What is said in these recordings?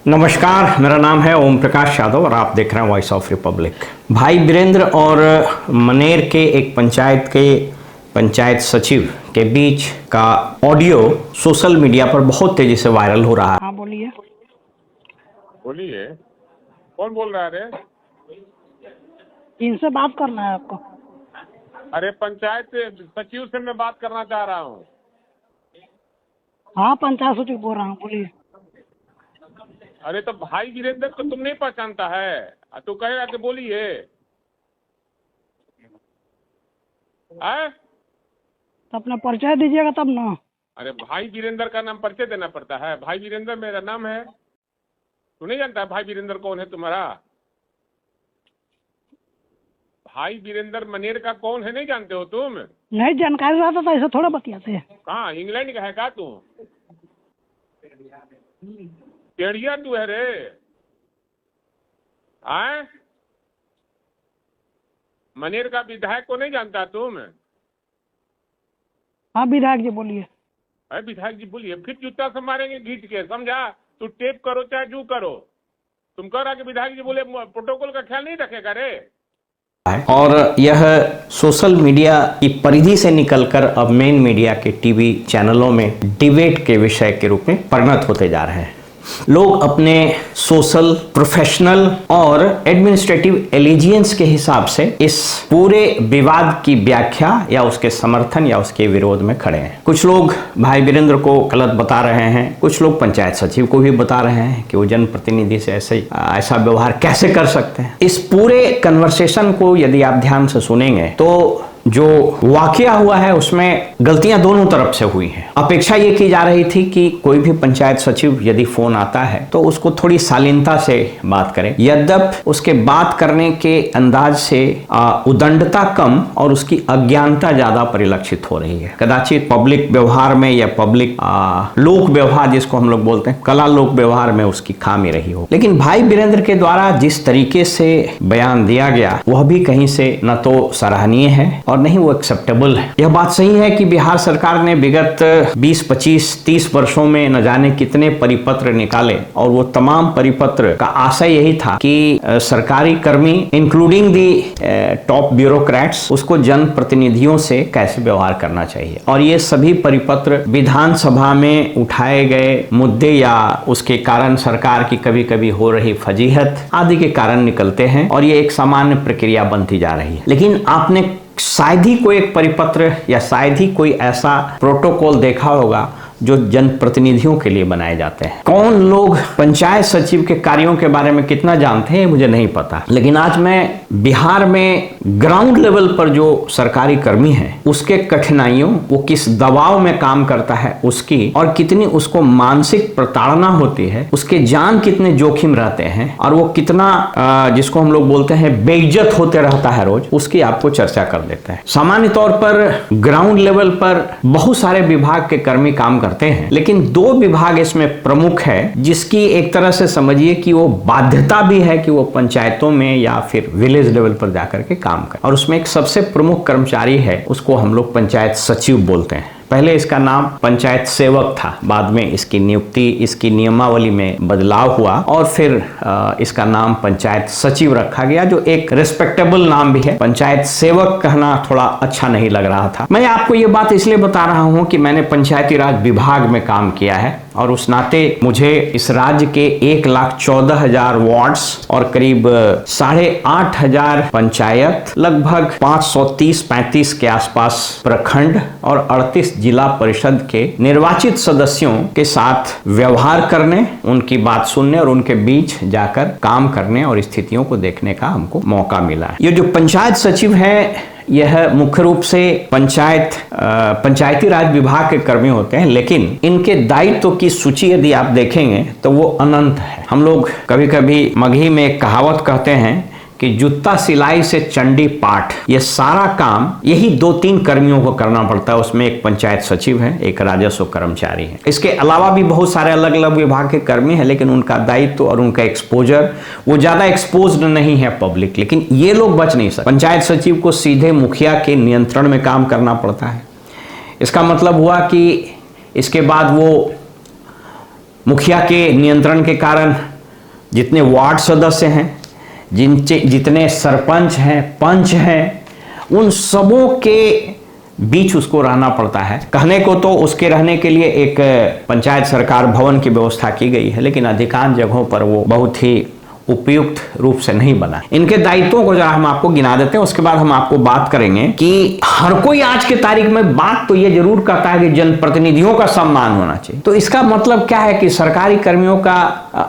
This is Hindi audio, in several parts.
नमस्कार, मेरा नाम है ओम प्रकाश यादव और आप देख रहे हैं वॉइस ऑफ रिपब्लिक। भाई वीरेंद्र और मनेर के एक पंचायत सचिव के बीच का ऑडियो सोशल मीडिया पर बहुत तेजी से वायरल हो रहा है। हाँ बोलिए। बोलिए, कौन बोल रहा है रे? इनसे बात करना है आपको? अरे पंचायत सचिव से मैं बात करना चाह रहा हूँ। हाँ पंचायत सचिव बोल रहा हूँ, बोलिए। अरे तो भाई वीरेंद्र को तुम नहीं पहचानता है? तू कहेगा कि बोलिए। तो अपना परिचय दीजिएगा तब ना। अरे भाई वीरेंद्र का नाम परिचय देना पड़ता है। भाई वीरेंद्र मेरा नाम है। तू नहीं जानता है भाई वीरेंद्र कौन है तुम्हारा? भाई वीरेंद्र मनेर का कौन है, नहीं जानते हो तुम? नहीं जानकारी रहता तो ऐसा थोड़ा बतियाते हैं। कहाँ इंग्लैंड का है का तू? टेढ़िया तू है रे? मनेर का विधायक को नहीं जानता तुम? हाँ विधायक जी बोलिए। अरे विधायक जी बोलिए, फिर जूता से मारेंगे घींच के, समझा? तू टेप करो चाहे जू करो। तुम कह रहा कि विधायक जी बोले प्रोटोकॉल का ख्याल नहीं रखेगा रे? और यह सोशल मीडिया की परिधि से निकलकर अब मेन मीडिया के टीवी चैनलों में डिबेट के विषय के रूप में परिणत होते जा रहे हैं। लोग अपने सोशल, प्रोफेशनल और एडमिनिस्ट्रेटिव एलिजियंस के हिसाब से इस पूरे विवाद की व्याख्या या उसके समर्थन या उसके विरोध में खड़े हैं। कुछ लोग भाई वीरेंद्र को गलत बता रहे हैं, कुछ लोग पंचायत सचिव को भी बता रहे हैं कि वो जनप्रतिनिधि से ऐसा व्यवहार कैसे कर सकते हैं। इस पूरे कन्वर्सेशन को यदि आप ध्यान से सुनेंगे तो जो वाकया हुआ है उसमें गलतियां दोनों तरफ से हुई हैं। अपेक्षा ये की जा रही थी कि कोई भी पंचायत सचिव यदि फोन आता है तो उसको थोड़ी शालीनता से बात करें, यद्यप उसके बात करने के अंदाज से उदंडता कम और उसकी अज्ञानता ज्यादा परिलक्षित हो रही है। कदाचित पब्लिक व्यवहार में या पब्लिक लोक व्यवहार जिसको हम लोग बोलते हैं, कला लोक व्यवहार में उसकी खामी रही हो। लेकिन भाई वीरेंद्र के द्वारा जिस तरीके से बयान दिया गया वह भी कहीं से न तो सराहनीय है और नहीं वो एक्सेप्टेबल है। यह बात सही है कि बिहार सरकार ने विगत 20, 25, 30 वर्षों में न जाने कितने परिपत्र निकाले और वो तमाम परिपत्र का आशय यही था कि सरकारी कर्मी इंक्लूडिंग दी टॉप ब्यूरोक्रेट्स उसको जनप्रतिनिधियों से कैसे व्यवहार करना चाहिए। और ये सभी परिपत्र विधानसभा में उठाए गए मुद्दे या उसके कारण सरकार की कभी कभी हो रही फजीहत आदि के कारण निकलते हैं और ये एक सामान्य प्रक्रिया बनती जा रही है। लेकिन आपने शायद ही कोई एक परिपत्र या शायद ही कोई ऐसा प्रोटोकॉल देखा होगा जो जनप्रतिनिधियों के लिए बनाए जाते हैं। कौन लोग पंचायत सचिव के कार्यों के बारे में कितना जानते हैं मुझे नहीं पता, लेकिन आज मैं बिहार में ग्राउंड लेवल पर जो सरकारी कर्मी है उसके कठिनाइयों, वो किस दबाव में काम करता है उसकी, और कितनी उसको मानसिक प्रताड़ना होती है, उसके जान कितने जोखिम रहते हैं और वो कितना जिसको हम लोग बोलते हैं बेइज्जत होते रहता है रोज, उसकी आपको चर्चा कर देते हैं। सामान्य तौर पर ग्राउंड लेवल पर बहुत सारे विभाग के कर्मी काम करते हैं, लेकिन दो विभाग इसमें प्रमुख है जिसकी एक तरह से समझिए कि वो बाध्यता भी है कि वो पंचायतों में या फिर विलेज लेवल पर जाकर के काम करें। और उसमें एक सबसे प्रमुख कर्मचारी है, उसको हम लोग पंचायत सचिव बोलते हैं। पहले इसका नाम पंचायत सेवक था, बाद में इसकी नियुक्ति, इसकी नियमावली में बदलाव हुआ और फिर इसका नाम पंचायत सचिव रखा गया, जो एक रिस्पेक्टेबल नाम भी है। पंचायत सेवक कहना थोड़ा अच्छा नहीं लग रहा था। मैं आपको ये बात इसलिए बता रहा हूँ कि मैंने पंचायती राज विभाग में काम किया है और उस नाते मुझे इस राज्य के 1,14,000 वार्ड्स और करीब 8,500 पंचायत, लगभग 530-35 के आसपास प्रखंड और 38 जिला परिषद के निर्वाचित सदस्यों के साथ व्यवहार करने, उनकी बात सुनने और उनके बीच जाकर काम करने और स्थितियों को देखने का हमको मौका मिला है। ये जो पंचायत सचिव है यह मुख्य रूप से पंचायती राज विभाग के कर्मी होते हैं, लेकिन इनके दायित्व की सूची यदि आप देखेंगे तो वो अनंत है। हम लोग कभी कभी मगही में एक कहावत कहते हैं कि जूता सिलाई से चंडी पाठ, ये सारा काम यही 2-3 कर्मियों को करना पड़ता है। उसमें एक पंचायत सचिव है, एक राजस्व कर्मचारी है, इसके अलावा भी बहुत सारे अलग अलग विभाग के कर्मी हैं, लेकिन उनका दायित्व और उनका एक्सपोजर वो ज्यादा एक्सपोज्ड नहीं है पब्लिक। लेकिन ये लोग बच नहीं सकते। पंचायत सचिव को सीधे मुखिया के नियंत्रण में काम करना पड़ता है। इसका मतलब हुआ कि इसके बाद वो मुखिया के नियंत्रण के कारण जितने वार्ड सदस्य हैं, जितने सरपंच हैं, पंच हैं, उन सबों के बीच उसको रहना पड़ता है। कहने को तो उसके रहने के लिए एक पंचायत सरकार भवन की व्यवस्था की गई है, लेकिन अधिकांश जगहों पर वो बहुत ही उपयुक्त रूप से नहीं बना। इनके दायित्वों को जरा हम आपको गिना देते हैं, उसके बाद हम आपको बात करेंगे कि हर कोई आज के तारीख में बात तो ये जरूर कहता है कि जनप्रतिनिधियों का सम्मान होना चाहिए। तो इसका मतलब क्या है कि सरकारी कर्मियों का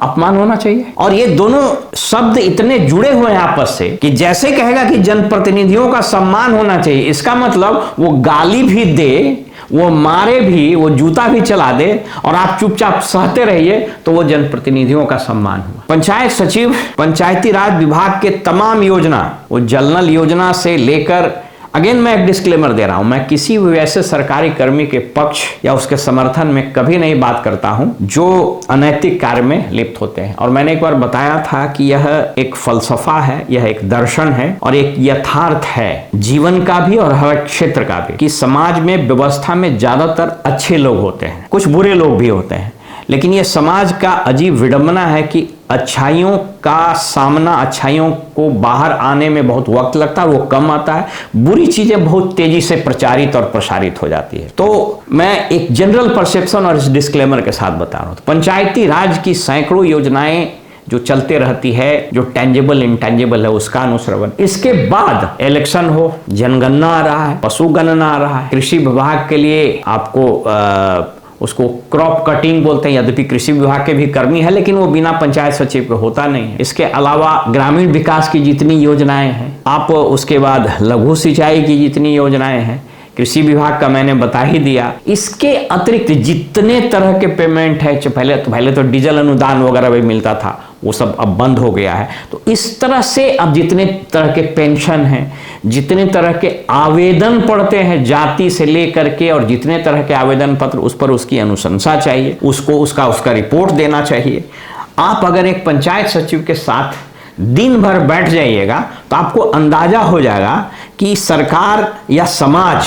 अपमान होना चाहिए। और ये दोनों शब्द इतने जुड़े हुए हैं आपस से कि जैसे कहेगा कि जनप्रतिनिधियों का सम्मान होना चाहिए, इसका मतलब वो गाली भी दे, वो मारे भी, वो जूता भी चला दे और आप चुपचाप सहते रहिए, तो वो जनप्रतिनिधियों का सम्मान हुआ। पंचायत सचिव पंचायती राज विभाग के तमाम योजना, वो जल योजना से लेकर, अगेन मैं एक डिस्क्लेमर दे रहा हूं, मैं किसी भी वैसे सरकारी कर्मी के पक्ष या उसके समर्थन में कभी नहीं बात करता हूं जो अनैतिक कार्य में लिप्त होते हैं। और मैंने एक बार बताया था कि यह एक फलसफा है, यह एक दर्शन है और एक यथार्थ है जीवन का भी और हर क्षेत्र का भी, कि समाज में व्यवस्था में ज्यादातर अच्छे लोग होते हैं, कुछ बुरे लोग भी होते हैं, लेकिन यह समाज का अजीब विडंबना है कि अच्छाइयों का सामना, अच्छाइयों को बाहर आने में बहुत वक्त लगता है, वो कम आता है, बुरी चीजें बहुत तेजी से प्रचारित और प्रसारित हो जाती है। तो मैं एक जनरल परसेप्शन और इस डिस्क्लेमर के साथ बता रहा हूं। पंचायती राज की सैकड़ों योजनाएं जो चलते रहती है, जो टेंजिबल इंटेंजिबल है, उसका अनुश्रवण, इसके बाद इलेक्शन हो, जनगणना आ रहा है, पशुगणना आ रहा है, कृषि विभाग के लिए आपको उसको क्रॉप कटिंग बोलते हैं, यद्यपि कृषि विभाग के भी कर्मी है, लेकिन वो बिना पंचायत सचिव के होता नहीं है। इसके अलावा ग्रामीण विकास की जितनी योजनाएं हैं, आप उसके बाद लघु सिंचाई की जितनी योजनाएं हैं, कृषि विभाग का मैंने बता ही दिया। इसके अतिरिक्त जितने तरह के पेमेंट है, पहले तो डीजल अनुदान वगैरह भी मिलता था, वो सब अब बंद हो गया है। तो इस तरह से अब जितने तरह के पेंशन हैं, जितने तरह के आवेदन पड़ते हैं जाति से लेकर के, और जितने तरह के आवेदन पत्र, उस पर उसकी अनुशंसा चाहिए, उसका रिपोर्ट देना चाहिए। आप अगर एक पंचायत सचिव के साथ दिन भर बैठ जाइएगा तो आपको अंदाजा हो जाएगा कि सरकार या समाज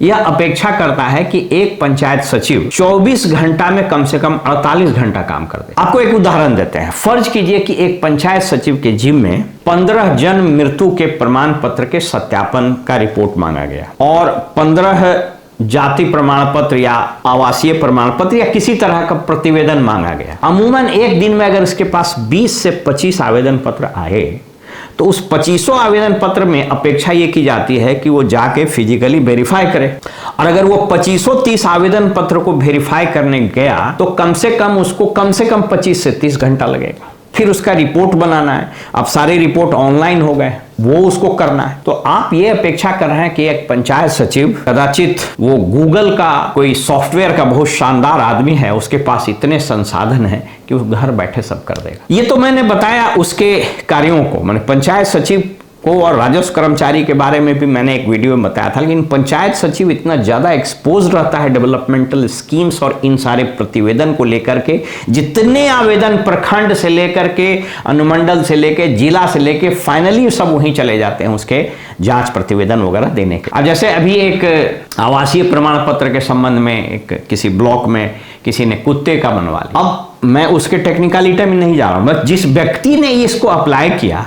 यह अपेक्षा करता है कि एक पंचायत सचिव 24 घंटा में कम से कम 48 घंटा काम कर दे। आपको एक उदाहरण देते हैं। फर्ज कीजिए कि एक पंचायत सचिव के जिम्मे में 15 जन्म मृत्यु के प्रमाण पत्र के सत्यापन का रिपोर्ट मांगा गया और 15 जाति प्रमाण पत्र या आवासीय प्रमाण पत्र या किसी तरह का प्रतिवेदन मांगा गया। अमूमन एक दिन में अगर इसके पास 20 से 25 आवेदन पत्र आए तो उस 25 आवेदन पत्र में अपेक्षा ये की जाती है कि वो जाके फिजिकली वेरीफाई करे, और अगर वो 25-30 आवेदन पत्र को वेरीफाई करने गया तो कम से कम उसको 25 से 30 घंटा लगेगा। फिर उसका रिपोर्ट बनाना है। अब सारे रिपोर्ट ऑनलाइन हो गए, वो उसको करना है। तो आप ये अपेक्षा कर रहे हैं कि एक पंचायत सचिव, कदाचित वो गूगल का कोई सॉफ्टवेयर का बहुत शानदार आदमी है, उसके पास इतने संसाधन हैं कि वो घर बैठे सब कर देगा। ये तो मैंने बताया उसके कार्यों को, मैंने पंचायत सचिव को और राजस्व कर्मचारी के बारे में भी मैंने एक वीडियो में बताया था। लेकिन पंचायत सचिव इतना ज्यादा एक्सपोज रहता है डेवलपमेंटल स्कीम्स और इन सारे प्रतिवेदन को लेकर के, जितने आवेदन प्रखंड से लेकर के, अनुमंडल से लेकर, जिला से लेकर, फाइनली सब वहीं चले जाते हैं उसके जांच प्रतिवेदन वगैरह देने के। अब जैसे अभी एक आवासीय प्रमाण पत्र के संबंध में एक किसी ब्लॉक में किसी ने कुत्ते का बनवा लिया। अब मैं उसके टेक्निकलिटी में नहीं जा रहा हूं, बस जिस व्यक्ति ने इसको अप्लाई किया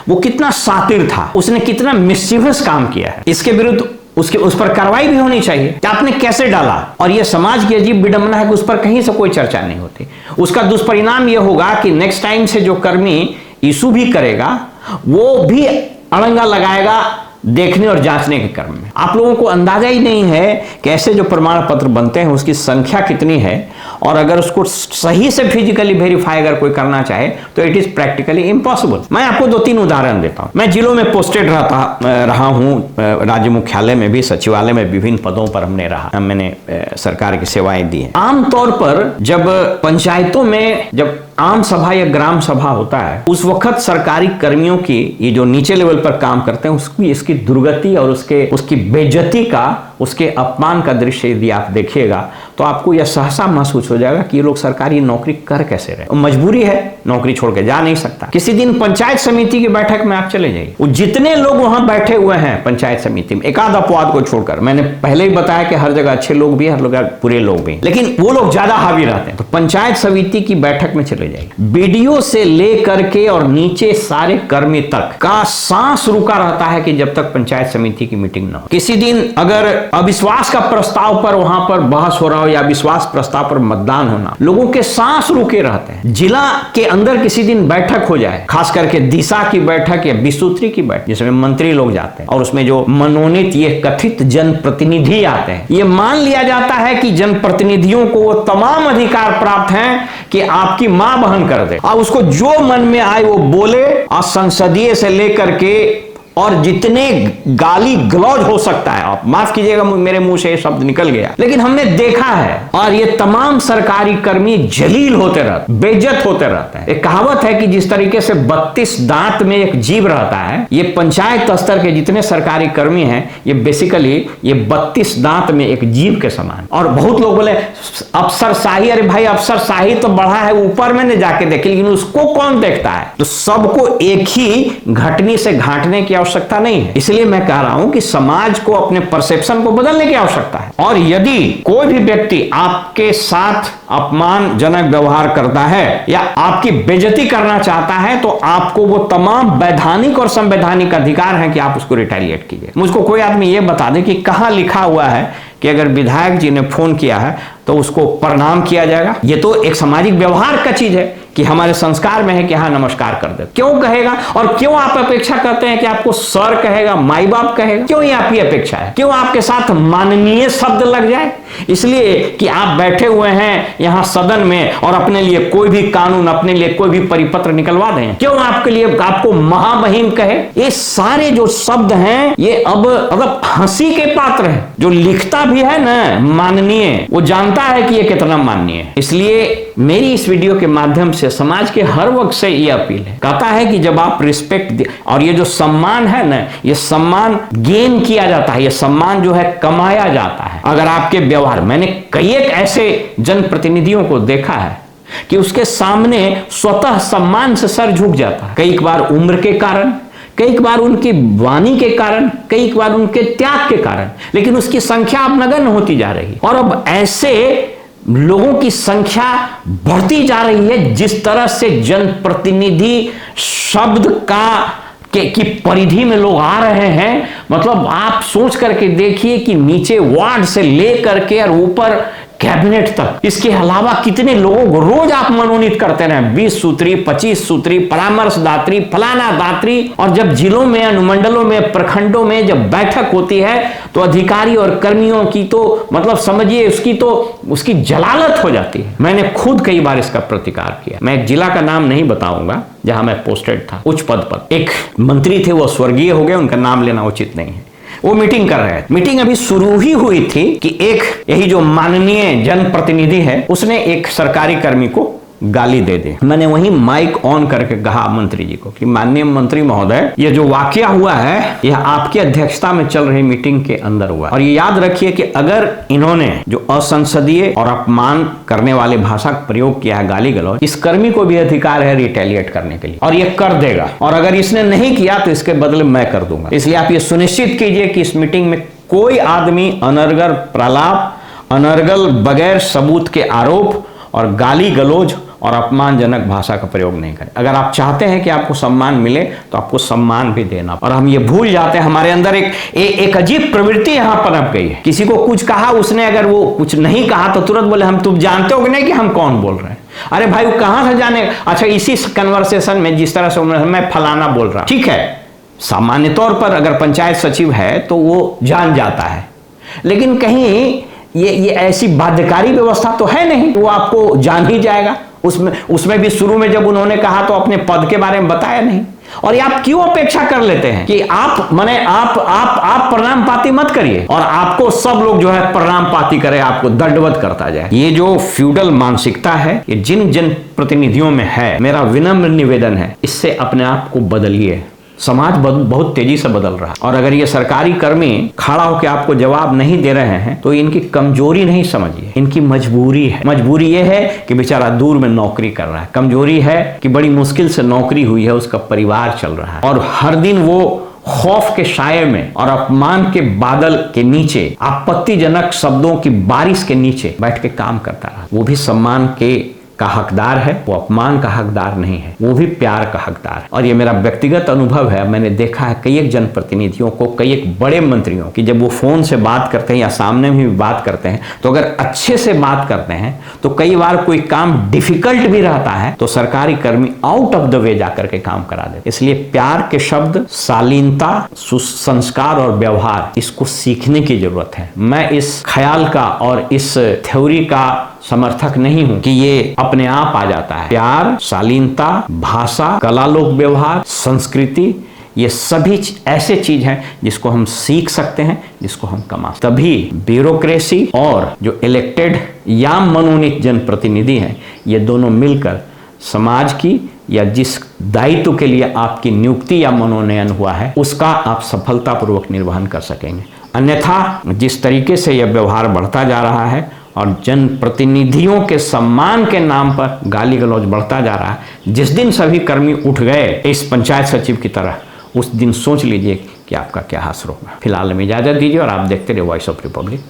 वो कितना शातिर था, उसने कितना मिस्चीवियस काम किया है, इसके विरुद्ध उस पर कार्रवाई भी होनी चाहिए कि आपने कैसे डाला। और यह समाज की अजीब विडंबना है कि उस पर कहीं से कोई चर्चा नहीं होती। उसका दुष्परिणाम यह होगा कि नेक्स्ट टाइम से जो कर्मी इशू भी करेगा वो भी अड़ंगा लगाएगा देखने और जांचने के क्रम में। आप लोगों को अंदाजा ही नहीं है कि ऐसे जो प्रमाण पत्र बनते हैं उसकी संख्या कितनी है, और अगर उसको सही से फिजिकली वेरीफाई अगर कोई करना चाहे तो इट इज प्रैक्टिकली इम्पॉसिबल। मैं आपको 2-3 उदाहरण देता हूं। मैं जिलों में पोस्टेड रहा हूं, राज्य मुख्यालय में भी, सचिवालय में विभिन्न पदों पर मैंने सरकार की सेवाएं दी हैं। आमतौर पर जब पंचायतों में जब आम सभा या ग्राम सभा होता है, उस वक्त सरकारी कर्मियों की, ये जो नीचे लेवल पर काम करते हैं, उसकी इसकी दुर्गति और उसकी बेइज्जती का, उसके अपमान का दृश्य यदि आप देखिएगा तो आपको यह सहसा महसूस हो जाएगा कि ये लोग सरकारी नौकरी कर कैसे रहे। मजबूरी है, नौकरी छोड़ के जा नहीं सकता। किसी दिन पंचायत समिति की बैठक में आप चले जाइए, वो जितने लोग वहां बैठे हुए हैं पंचायत समिति में, एक आध अपवाद को छोड़कर, मैंने पहले ही बताया कि हर जगह अच्छे लोग भी, हर जगह बुरे लोग भी, लेकिन वो लोग ज्यादा हावी रहते हैं। तो पंचायत समिति की बैठक में चले जाइए, बीडीओ से लेकर के और नीचे सारे कर्मी तक का सांस रुका रहता है कि जब तक पंचायत समिति की मीटिंग ना हो। किसी दिन अगर अविश्वास का प्रस्ताव पर वहां पर बहस हो रहा हो या विश्वास प्रस्ताव पर मतदान होना, लोगों के सांस रुके रहते हैं। जिला के अंदर किसी दिन बैठक हो जाए, खास करके दिशा की बैठक या विसूत्री की बैठक जिसमें मंत्री लोग जाते हैं और उसमें जो मनोनीत ये कथित जनप्रतिनिधि आते हैं, ये मान लिया जाता है कि जनप्रतिनिधियों को वो तमाम अधिकार प्राप्त हैं कि आपकी मां बहन कर दे, और उसको जो मन में आए वो बोले, और संसदीय से लेकर के और जितने गाली गलौज हो सकता है, आप माफ कीजिएगा मेरे मुंह से ये शब्द निकल गया, लेकिन हमने देखा है। और ये तमाम सरकारी कर्मी जलील होते रहते, बेइज्जत होते रहते हैं। एक कहावत है कि जिस तरीके से 32 दांत में एक जीव रहता है, ये पंचायत स्तर के जितने सरकारी कर्मी हैं, ये बेसिकली ये 32 दांत में एक जीव के समान। और बहुत लोग बोले अफसरशाही, अरे भाई अफसरशाही तो बढ़ा है ऊपर में न जाके देखे, लेकिन उसको कौन देखता है? तो सबको एक ही घटनी से घाटने की आवश्यकता नहीं है। इसलिए मैं कह रहा हूं कि समाज को अपने परसेप्शन को बदलने की आवश्यकता है। और यदि कोई भी व्यक्ति आपके साथ अपमानजनक व्यवहार करता है या आपकी बेइज्जती करना चाहता है, तो आपको वो तमाम वैधानिक और संवैधानिक अधिकार है कि आप उसको रिटेलिएट कीजिए। मुझको कोई आदमी ये बता दे कि कहां लिखा हुआ है कि अगर विधायक जी ने फोन किया है तो उसको प्रणाम किया जाएगा। ये तो एक सामाजिक व्यवहार का चीज है कि हमारे संस्कार में है कि हाँ नमस्कार कर दे। क्यों कहेगा और क्यों आप अपेक्षा करते हैं कि आपको सर कहेगा, माई बाप कहेगा? क्यों ये आपकी अपेक्षा है? क्यों आपके साथ माननीय शब्द लग जाए? इसलिए कि आप बैठे हुए हैं यहां सदन में और अपने लिए कोई भी कानून, अपने लिए कोई भी परिपत्र निकलवा दें। क्यों आपके लिए आपको महामहिम कहे? ये सारे जो शब्द हैं ये अब मतलब हंसी के पात्र हैं। जो लिखता भी है ना माननीय, वो जानता है कि ये कितना माननीय है। इसलिए मेरी इस वीडियो के माध्यम से समाज के हर वर्ग से ये अपील है, कहता है कि जब आप रिस्पेक्ट और ये जो सम्मान है ना, ये सम्मान गेन किया जाता है, ये सम्मान जो है कमाया जाता है अगर आपके व्यवहार। मैंने कई एक ऐसे जनप्रतिनिधियों को देखा है कि उसके सामने स्वतः सम्मान से सर झुक जाता है, कई बार उम्र के कारण, कई बार उनकी वाणी के कारण, कई बार उनके त्याग के कारण, लेकिन उसकी संख्या अब नगण्य होती जा रही है। और अब ऐसे लोगों की संख्या बढ़ती जा रही है। जिस तरह से जनप्रतिनिधि शब्द की परिधि में लोग आ रहे हैं, मतलब आप सोच करके देखिए कि नीचे वार्ड से लेकर के और ऊपर कैबिनेट तक, इसके अलावा कितने लोगों को रोज आप मनोनीत करते रहे, 20 सूत्री, 25 सूत्री, परामर्शदात्री, फलाना दात्री। और जब जिलों में, अनुमंडलों में, प्रखंडों में जब बैठक होती है तो अधिकारी और कर्मियों की तो मतलब समझिए उसकी जलालत हो जाती है। मैंने खुद कई बार इसका प्रतिकार किया। मैं एक जिला का नाम नहीं बताऊंगा जहां मैं पोस्टेड था उच्च पद पर। एक मंत्री थे, वो स्वर्गीय हो गए, उनका नाम लेना उचित नहीं है। वो मीटिंग कर रहे हैं, मीटिंग अभी शुरू ही हुई थी कि एक यही जो माननीय जनप्रतिनिधि है उसने एक सरकारी कर्मी को गाली दे दी। मैंने वहीं माइक ऑन करके कहा मंत्री जी को कि माननीय मंत्री महोदय, ये जो वाकया हुआ है यह आपकी अध्यक्षता में चल रही मीटिंग के अंदर हुआ, और ये याद रखिए कि अगर इन्होंने जो असंसदीय और अपमान करने वाले भाषा का प्रयोग किया है, गाली गलौज, इस कर्मी को भी अधिकार है रिटेलिएट करने के लिए, और ये कर देगा। और अगर इसने नहीं किया तो इसके बदले मैं कर दूंगा। इसलिए आप ये सुनिश्चित कीजिए कि इस मीटिंग में कोई आदमी अनर्गल प्रलाप, अनर्गल बगैर सबूत के आरोप और गाली गलौज और अपमानजनक भाषा का प्रयोग नहीं करें। अगर आप चाहते हैं कि आपको सम्मान मिले तो आपको सम्मान भी देना। और हम ये भूल जाते हैं, हमारे अंदर एक अजीब प्रवृत्ति यहां पनप गई है। किसी को कुछ कहा, उसने अगर वो कुछ नहीं कहा तो तुरंत बोले हम, तुम जानते हो कि नहीं कि हम कौन बोल रहे हैं? अरे भाई वो कहां से जाने? अच्छा, इसी कन्वर्सेशन में जिस तरह से मैं फलाना बोल रहा, ठीक है, सामान्य तौर पर अगर पंचायत सचिव है तो वो जान जाता है, लेकिन कहीं ये ऐसी बाध्यकारी व्यवस्था तो है नहीं, वो आपको जान ही जाएगा। उसमें भी शुरू में जब उन्होंने कहा तो अपने पद के बारे में बताया नहीं। और ये आप क्यों अपेक्षा कर लेते हैं कि आप प्रणाम पाती मत करिए और आपको सब लोग जो है प्रणाम पाती करे, आपको दंडवत करता जाए। ये जो फ्यूडल मानसिकता है, ये जिन प्रतिनिधियों में है, मेरा विनम्र निवेदन है, इससे अपने आप को बदलिए। समाज बहुत तेजी से बदल रहा है। और अगर ये सरकारी कर्मी खड़ा होकर आपको जवाब नहीं दे रहे हैं तो इनकी कमजोरी नहीं समझिए, इनकी मजबूरी है। मजबूरी ये है कि बेचारा दूर में नौकरी कर रहा है, कमजोरी है कि बड़ी मुश्किल से नौकरी हुई है, उसका परिवार चल रहा है और हर दिन वो खौफ के साये में और अपमान के बादल के नीचे, आपत्तिजनक शब्दों की बारिश के नीचे बैठ के काम करता रहा। वो भी सम्मान का हकदार है, वो अपमान का हकदार नहीं है, वो भी प्यार का हकदार है। और ये मेरा व्यक्तिगत अनुभव है, मैंने देखा है कई एक जनप्रतिनिधियों को, कई एक बड़े मंत्रियों की, जब वो फोन से बात करते हैं या सामने में भी बात करते हैं तो अगर अच्छे से बात करते हैं तो कई बार कोई काम डिफिकल्ट भी रहता है तो सरकारी कर्मी आउट ऑफ द वे जाकर के काम करा देते। इसलिए प्यार के शब्द, शालीनता, सुसंस्कार और व्यवहार, इसको सीखने की जरूरत है। मैं इस ख्याल का और इस थ्योरी का समर्थक नहीं हूं कि ये अपने आप आ जाता है। प्यार, शालीनता, भाषा, कला, लोक व्यवहार, संस्कृति, ये सभी ऐसे चीज हैं जिसको हम सीख सकते हैं, जिसको हम कमा सकते हैं। तभी ब्यूरोक्रेसी और जो इलेक्टेड या मनोनीत जनप्रतिनिधि हैं, ये दोनों मिलकर समाज की या जिस दायित्व के लिए आपकी नियुक्ति या मनोनयन हुआ है उसका आप सफलतापूर्वक निर्वहन कर सकेंगे। अन्यथा जिस तरीके से यह व्यवहार बढ़ता जा रहा है और जनप्रतिनिधियों के सम्मान के नाम पर गाली गलौज बढ़ता जा रहा है, जिस दिन सभी कर्मी उठ गए इस पंचायत सचिव की तरह, उस दिन सोच लीजिए कि आपका क्या हासिल होगा। फिलहाल हमें इजाजत दीजिए और आप देखते रहिए वॉइस ऑफ रिपब्लिक।